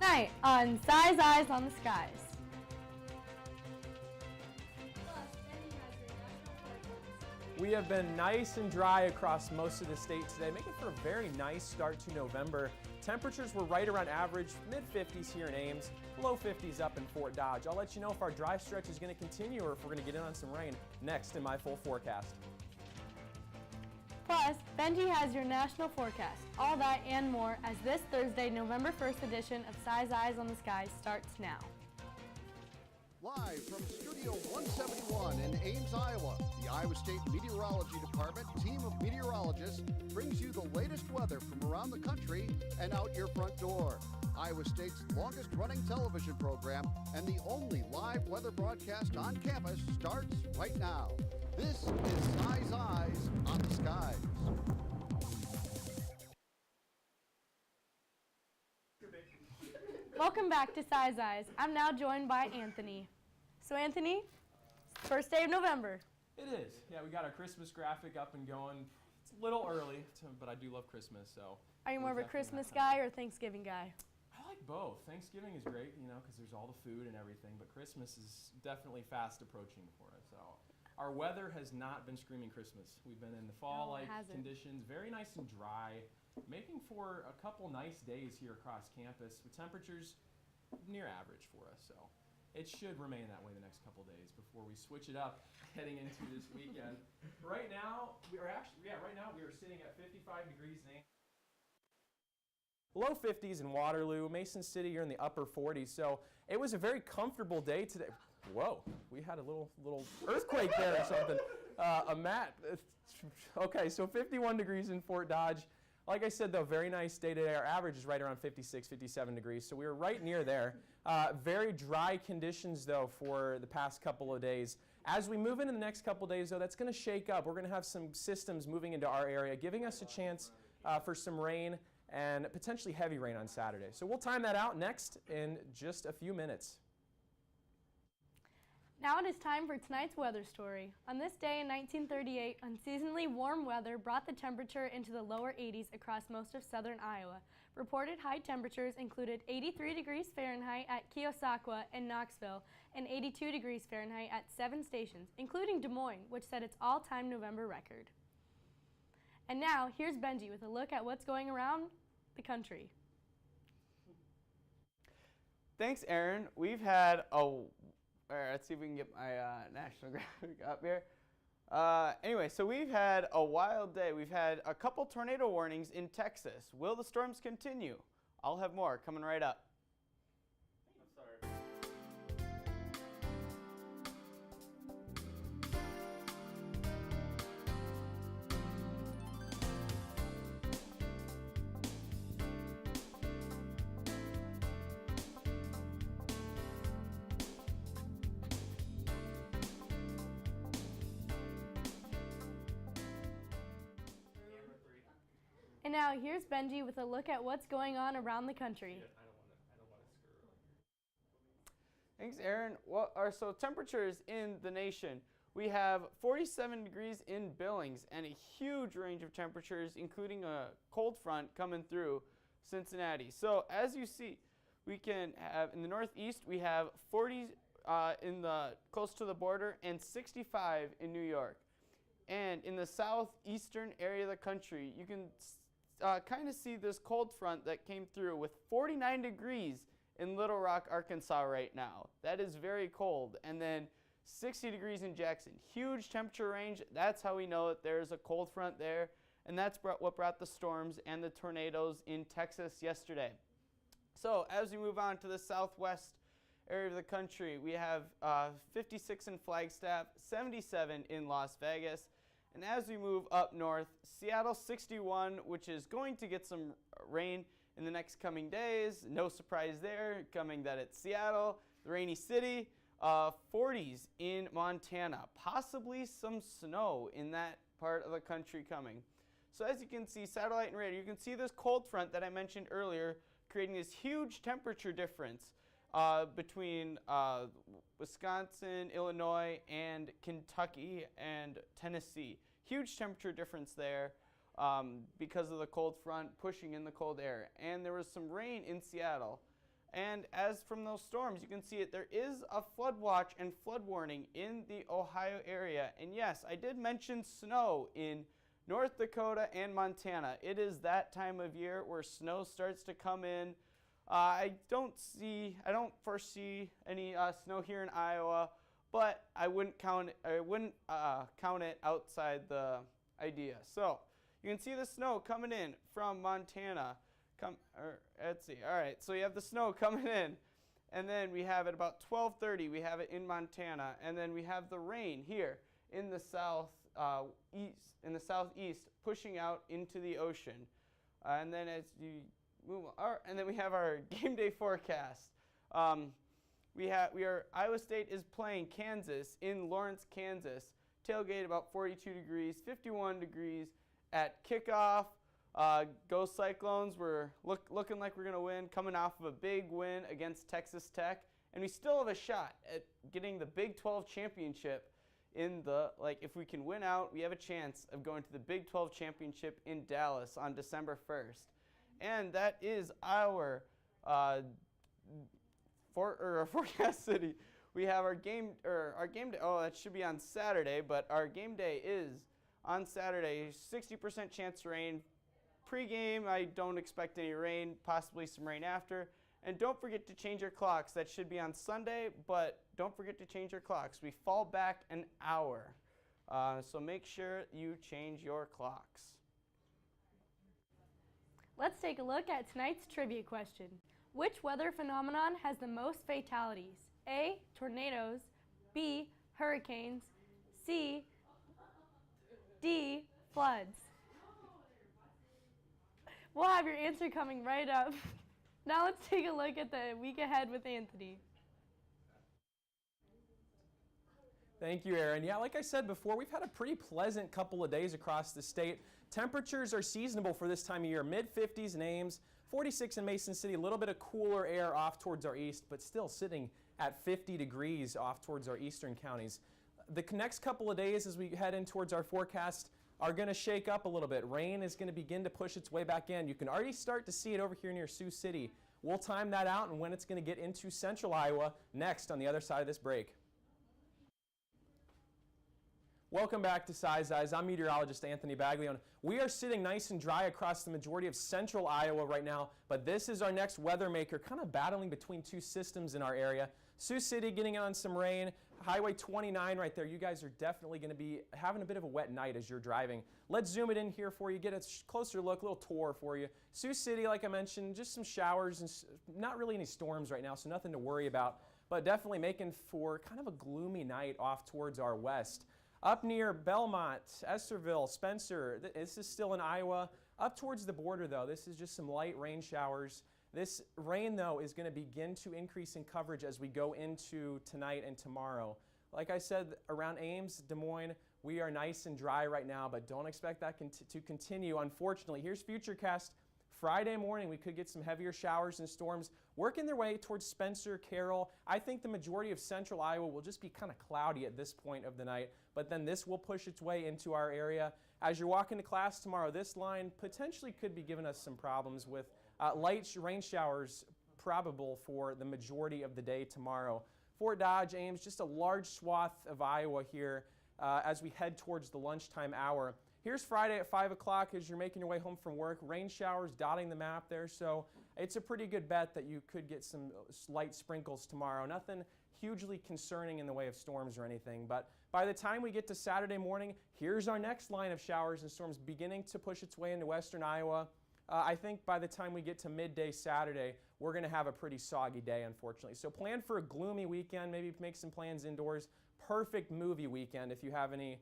Tonight on Size Eyes on the Skies. We have been nice and dry across most of the state today, making for a very nice start to November. Temperatures were right around average, mid-50s here in Ames, low 50s up in Fort Dodge. I'll let you know if our dry stretch is going to continue or if we're going to get in on some rain next in my full forecast. Plus, Benji has your national forecast. All that and more as this Thursday, November 1st edition of Size Eyes on the Skies starts now. Live from Studio 171 in Ames, Iowa, the Iowa State Meteorology Department team of meteorologists brings you the latest weather from around the country and out your front door. Iowa State's longest running television program and the only live weather broadcast on campus starts right now. This is Size Eyes on the Skies. Welcome back to Size Eyes. I'm now joined by Anthony. So Anthony, first day of November. It is. Yeah, we got our Christmas graphic up and going. It's a little early, but I do love Christmas, so. Are you more of a Christmas guy or Thanksgiving guy? I like both. Thanksgiving is great, you know, because there's all the food and everything, but Christmas is definitely fast approaching for us. So our weather has not been screaming Christmas. We've been in the fall-like conditions, very nice and dry, making for a couple nice days here across campus with temperatures near average for us. So it should remain that way the next couple days before we switch it up heading into this weekend. Right now, we are sitting at 55 degrees in Ames. Low 50s in Waterloo, Mason City, you're in the upper 40s. So it was a very comfortable day today. Whoa, we had a little earthquake there or something. A mat. Okay, so 51 degrees in Fort Dodge. Like I said, though, very nice day today. Our average is right around 56, 57 degrees, so we were right near there. Very dry conditions, though, for the past couple of days. As we move into the next couple of days, though, that's going to shake up. We're going to have some systems moving into our area, giving us a chance for some rain and potentially heavy rain on Saturday. So we'll time that out next in just a few minutes. Now it is time for tonight's weather story. On this day in 1938, unseasonably warm weather brought the temperature into the lower 80s across most of southern Iowa. Reported high temperatures included 83 degrees Fahrenheit at Keosauqua and Knoxville and 82 degrees Fahrenheit at 7 stations, including Des Moines, which set its all-time November record. And now, here's Benji with a look at what's going around the country. Thanks, Aaryn. We've had let's see if we can get my national graphic up here. Anyway, so we've had a wild day. We've had a couple tornado warnings in Texas. Will the storms continue? I'll have more coming right up. I'm sorry. And now here's Benji with a look at what's going on around the country. Thanks, Aaryn. So temperatures in the nation. We have 47 degrees in Billings and a huge range of temperatures, including a cold front coming through Cincinnati. So as you see, we can have in the northeast, we have 40 in the close to the border and 65 in New York. And in the southeastern area of the country, you can kind of see this cold front that came through with 49 degrees in Little Rock, Arkansas right now. That is very cold. And then 60 degrees in Jackson. Huge temperature range. That's how we know that there's a cold front there. And that's what brought the storms and the tornadoes in Texas yesterday. So as we move on to the southwest area of the country, we have 56 in Flagstaff, 77 in Las Vegas. And as we move up north, Seattle 61, which is going to get some rain in the next coming days. No surprise there, coming that it's Seattle, the rainy city. 40s in Montana, possibly some snow in that part of the country coming. So as you can see, satellite and radar, you can see this cold front that I mentioned earlier, creating this huge temperature difference between Wisconsin, Illinois, and Kentucky and Tennessee. Huge temperature difference there because of the cold front pushing in the cold air. And there was some rain in Seattle. And as from those storms, you can see it, there is a flood watch and flood warning in the Ohio area. And yes, I did mention snow in North Dakota and Montana. It is that time of year where snow starts to come in. I don't foresee any snow here in Iowa, but I wouldn't count it outside the idea. So you can see the snow coming in from Montana. Let's see. All right, so you have the snow coming in, and then we have at about 12:30. We have it in Montana, and then we have the rain here in the southeast, pushing out into the ocean. And then as you move on, and then we have our game day forecast. Iowa State is playing Kansas in Lawrence, Kansas. Tailgate about 42 degrees, 51 degrees at kickoff. Go Cyclones, we're looking like we're going to win, coming off of a big win against Texas Tech. And we still have a shot at getting the Big 12 championship if we can win out, we have a chance of going to the Big 12 championship in Dallas on December 1st. And that is our forecast city. We have our game day. Oh, that should be on Saturday, but our game day is on Saturday. 60% chance of rain. Pre-game, I don't expect any rain, possibly some rain after. And don't forget to change your clocks. That should be on Sunday, but don't forget to change your clocks. We fall back an hour, so make sure you change your clocks. Let's take a look at tonight's trivia question. Which weather phenomenon has the most fatalities? A, tornadoes, B, hurricanes, C, D, floods. We'll have your answer coming right up. Now let's take a look at the week ahead with Anthony. Thank you, Aaryn. Yeah, like I said before, we've had a pretty pleasant couple of days across the state. Temperatures are seasonable for this time of year. Mid-50s in Ames, 46 in Mason City, a little bit of cooler air off towards our east, but still sitting at 50 degrees off towards our eastern counties. The next couple of days as we head in towards our forecast are going to shake up a little bit. Rain is going to begin to push its way back in. You can already start to see it over here near Sioux City. We'll time that out and when it's going to get into central Iowa next on the other side of this break. Welcome back to Size Eyes. I'm meteorologist Anthony Baglione. We are sitting nice and dry across the majority of central Iowa right now, but this is our next weather maker, kind of battling between two systems in our area. Sioux City getting in on some rain. Highway 29 right there. You guys are definitely going to be having a bit of a wet night as you're driving. Let's zoom it in here for you, get a closer look, a little tour for you. Sioux City, like I mentioned, just some showers and not really any storms right now, so nothing to worry about, but definitely making for kind of a gloomy night off towards our west. Up near Belmont, Estherville, Spencer, this is still in Iowa. Up towards the border, though, this is just some light rain showers. This rain, though, is going to begin to increase in coverage as we go into tonight and tomorrow. Like I said, around Ames, Des Moines, we are nice and dry right now, but don't expect that to continue, unfortunately. Here's Futurecast. Friday morning, we could get some heavier showers and storms working their way towards Spencer, Carroll. I think the majority of central Iowa will just be kind of cloudy at this point of the night, but then this will push its way into our area. As you're walking to class tomorrow, this line potentially could be giving us some problems with light rain showers probable for the majority of the day tomorrow. Fort Dodge, Ames, just a large swath of Iowa here as we head towards the lunchtime hour. Here's Friday at 5 o'clock as you're making your way home from work. Rain showers dotting the map there, so it's a pretty good bet that you could get some light sprinkles tomorrow. Nothing hugely concerning in the way of storms or anything, but by the time we get to Saturday morning, here's our next line of showers and storms beginning to push its way into western Iowa. I think by the time we get to midday Saturday, we're going to have a pretty soggy day, unfortunately. So plan for a gloomy weekend, maybe make some plans indoors. Perfect movie weekend if you have any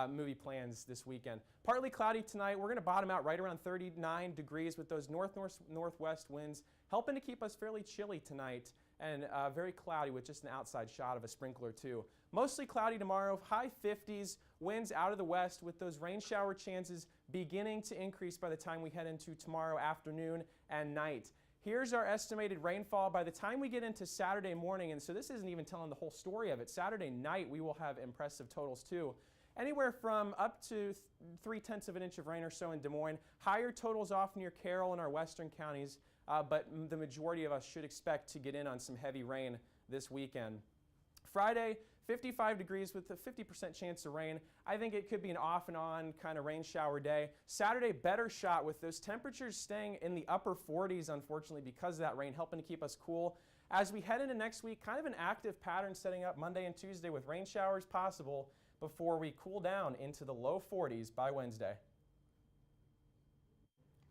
movie plans this weekend. Partly cloudy tonight. We're going to bottom out right around 39 degrees with those northwest winds helping to keep us fairly chilly tonight, and very cloudy with just an outside shot of a sprinkler or two. Mostly cloudy tomorrow, high 50s, winds out of the west with those rain shower chances beginning to increase by the time we head into tomorrow afternoon and night. Here's our estimated rainfall by the time we get into Saturday morning, and so this isn't even telling the whole story of it. Saturday night we will have impressive totals too. anywhere from up to 3/10 of an inch of rain or so in Des Moines. Higher totals off near Carroll and our western counties, but the majority of us should expect to get in on some heavy rain this weekend. Friday, 55 degrees with a 50% chance of rain. I think it could be an off and on kind of rain shower day. Saturday, better shot with those temperatures staying in the upper 40s, unfortunately, because of that rain, helping to keep us cool. As we head into next week, kind of an active pattern setting up Monday and Tuesday with rain showers possible before we cool down into the low 40s by Wednesday.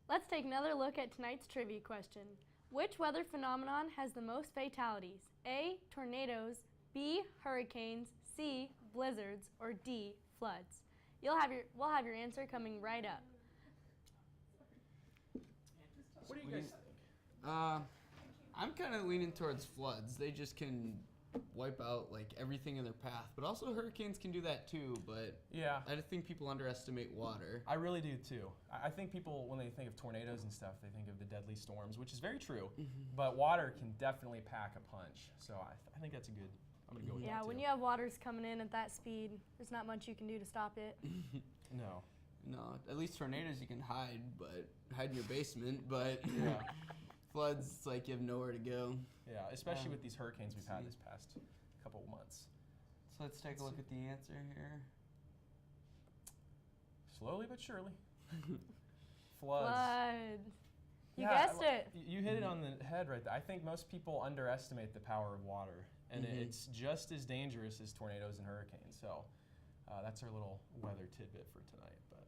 Let's take another look at tonight's trivia question. Which weather phenomenon has the most fatalities? A, tornadoes, B, hurricanes, C, blizzards, or D, floods? We'll have your answer coming right up. What do you guys think? I'm kind of leaning towards floods. They just can wipe out like everything in their path. But also hurricanes can do that too. But Yeah. I just think people underestimate water. I really do too. I think people, when they think of tornadoes and stuff, they think of the deadly storms, which is very true. But water can definitely pack a punch. So I think that's a good, I'm going to go with that Yeah, too. when you have waters coming in at that speed, there's not much you can do to stop it. No. No, at least tornadoes you can hide in your basement. But Yeah. floods, it's like you have nowhere to go. Yeah, especially with these hurricanes we've had this past couple months. So let's take a look at the answer here. Slowly but surely. Floods. Flood. You Yeah, guessed it. You hit it on the head right there. I think most people underestimate the power of water, and it's just as dangerous as tornadoes and hurricanes. So that's our little weather tidbit for tonight. But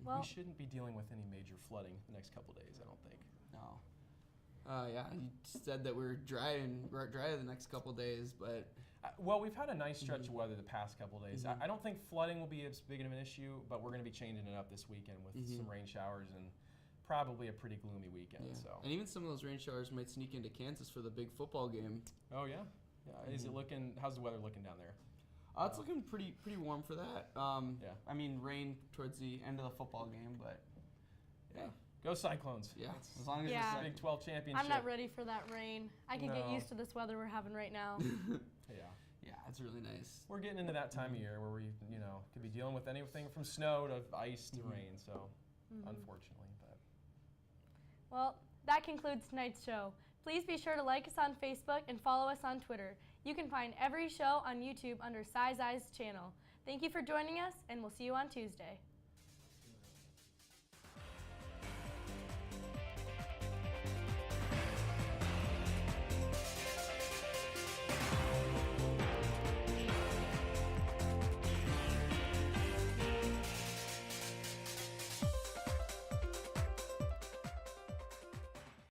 Well- we shouldn't be dealing with any major flooding the next couple days, I don't think. No. Yeah, you said that we're dry the next couple days, but Well, we've had a nice stretch of weather the past couple days. I don't think flooding will be as big of an issue, but we're going to be changing it up this weekend with some rain showers and probably a pretty gloomy weekend. yeah. So. And even some of those rain showers might sneak into Kansas for the big football game. Oh yeah. Yeah. Is it looking? How's the weather looking down there? It's looking pretty warm for that. Yeah. I mean, rain towards the end of the football game, but Yeah. Go Cyclones. yeah, as long as Yeah. it's Big 12 championship. I'm not ready for that rain. I can get No. used to this weather we're having right now. Yeah. yeah, it's really nice. We're getting into that time of year where we, could be dealing with anything from snow to ice to rain. So, unfortunately, but Well, that concludes tonight's show. Please be sure to like us on Facebook and follow us on Twitter. You can find every show on YouTube under Size Eyes channel. Thank you for joining us, and we'll see you on Tuesday.